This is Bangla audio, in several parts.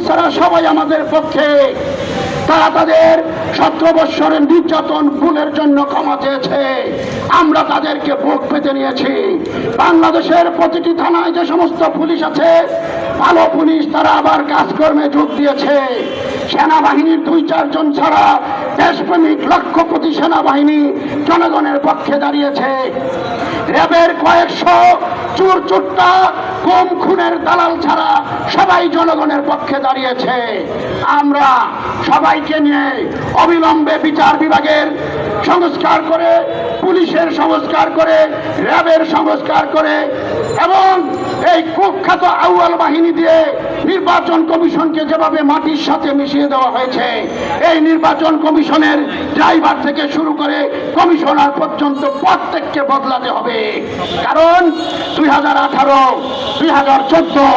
ছাড়া সবাই আমাদের পক্ষে। তারা তাদের 17 বৎসরের নির্যাতন ভুলের জন্য ক্ষমা চেয়েছে। আমরা তাদেরকে বুক পেতে নিয়েছি। বাংলাদেশের প্রতিটি থানায় যে সমস্ত পুলিশ আছে, ভালো পুলিশ, তারা আবার কাজকর্মে যোগ দিয়েছে। সেনাবাহিনীর 2-4 জন ছাড়া দেশপ্রেমিক লক্ষপতি সেনাবাহিনী জনগণের পক্ষে দাঁড়িয়েছে। র্যাবের কয়েকশো চোর চোট্টা কম খুনের দালাল ছাড়া সবাই জনগণের পক্ষে দাঁড়িয়েছে। আমরা সবাইকে নিয়ে অবিলম্বে বিচার বিভাগের সংস্কার করে, পুলিশের সংস্কার করে, র্যাবের সংস্কার করে এবং এই কুখ্যাত আউয়াল বাহিনী দিয়ে নির্বাচন কমিশনকে যেভাবে মাটির সাথে মিশিয়ে দেওয়া হয়েছে, এই নির্বাচন কমিশনের ড্রাইভার থেকে শুরু করে কমিশনার পর্যন্ত প্রত্যেককে বদলাতে হবে। কারণ 2018, 2014,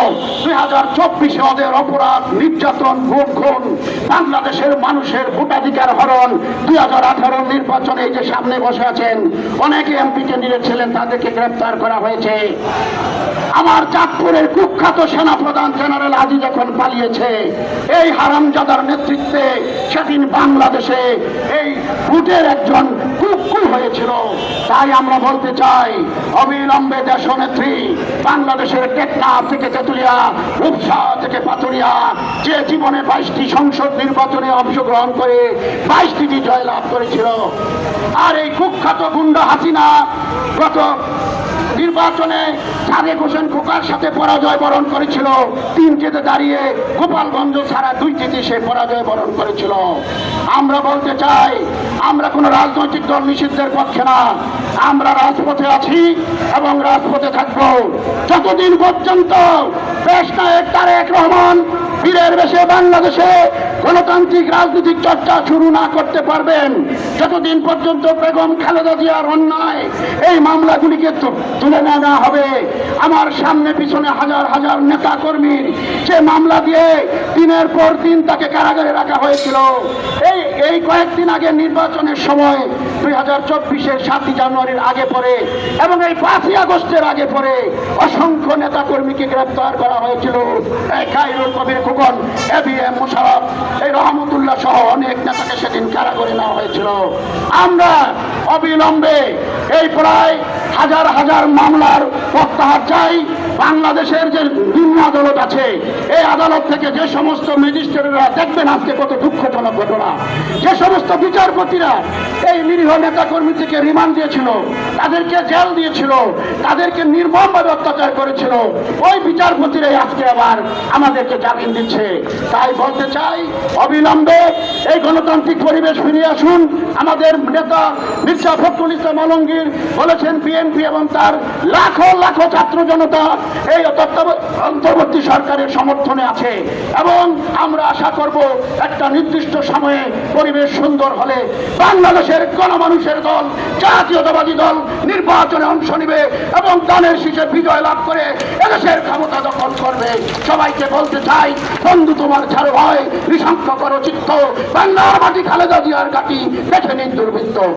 2024 ওদের অপরাধ, নির্যাতন, খুন, বাংলাদেশের মানুষের ভোটাধিকার হরণ। 2018 নির্বাচনে যে সামনে বসে আছেন অনেকে এমপি ক্যান্ডিডেট ছিলেন, তাদেরকে গ্রেফতার করা হয়েছে। আমার চাঁদপুরের কুখ্যাত সেনাপ্রধান জেনারেল আজি যখন পালিয়েছে, এই হারামজাদার নেতৃত্বে সেদিন বাংলাদেশে এই ভোটের একজন কুকুর হয়েছিল। তাই আমরা বলতে চাই, অবিলম্বে দেশনেত্রী বাংলাদেশের টেকনাফ থেকে তেতুলিয়া, রূপসা থেকে পাথুরিয়া, যে জীবনে 22টি সংসদ নির্বাচনে অংশগ্রহণ করে 22টি জয়লাভ করেছিল, আর এই কুখ্যাত গুন্ডা হাসিনা গত নির্বাচনে সাদেক হোসেন খোকার সাথে পরাজয় বরণ করেছিল। 3টিতে দাঁড়িয়ে গোপালগঞ্জ ছাড়া 2টিতে সে পরাজয় বরণ করেছিল। আমরা বলতে চাই, আমরা কোনো রাজনৈতিক দল নিষিদ্ধের পক্ষে না। আমরা রাজপথে আছি এবং রাজপথে থাকব যতদিন পর্যন্ত দেশ নায়ক তারেক রহমান বীরের বেশে বাংলাদেশে গণতান্ত্রিক রাজনৈতিক চর্চা শুরু না করতে পারবেন, যতদিন পর্যন্ত বেগম খালেদা জিয়ার অন্যায় এই মামলাগুলিকে তুলে নেওয়া হবে। আমার সামনে পিছনে হাজার হাজার নেতা কর্মীর যে মামলা দিয়ে দিনের পর দিন তাকে কারাগারে রাখা হয়েছিল, এই কয়েকদিন আগে নির্বাচনের সময় 2024-এর 7 জানুয়ারির আগে পরে এবং এই 5ই আগস্টের আগে পরে অসংখ্য নেতা কর্মীকে গ্রেফতার করা হয়েছিল। এই খায়রুল কবির খোকন, ABM মোশাররফ, এই রহমতুল্লাহ সহ অনেক নেতাকে সেদিন কারাগারে নেওয়া হয়েছিল। আমরা অবিলম্বে এই প্রায় হাজার হাজার মামলার প্রত্যাহার চাই। বাংলাদেশের যে নিম্ন আদালত আছে, এই আদালত থেকে যে সমস্ত ম্যাজিস্ট্রেটরা, দেখবেন আজকে কত দুঃখজনক ঘটনা, যে সমস্ত বিচারপতিরা এই নিরীহ নেতা কর্মী থেকে রিমান্ড দিয়েছিল, তাদেরকে জেল দিয়েছিল, তাদেরকে নির্মমভাবে অত্যাচার করেছিল, ওই বিচারপতিরাই আজকে আবার আমাদেরকে জামিন দিচ্ছে। তাই বলতে চাই, অবিলম্বে এই গণতান্ত্রিক পরিবেশ ফিরিয়ে আসুন। আমাদের নেতা মির্জা ফখরুল ইসলাম আলমগীর বলেছেন, বিএনপি এবং তার লাখো লাখো ছাত্র জনতা এই অন্তর্বর্তী সরকারের সমর্থনে আছে এবং আমরা আশা করব একটা নির্দিষ্ট সময়ে পরিবেশ সুন্দর হলে বাংলাদেশের গণমানুষের দল, জাতীয়তাবাদী দল নির্বাচনে অংশ নেবে এবং দানের শীষে বিজয় লাভ করে এদেশের ক্ষমতা দখল করবে। সবাইকে বলতে চাই, বন্ধু তোমার ছাড়ো ভয়, নিঃসংখ্য করো চিত্ত, বাংলার মাটি খালেদা জিয়ার ঘাঁটি, দেখে নিন দুর্বৃত্ত।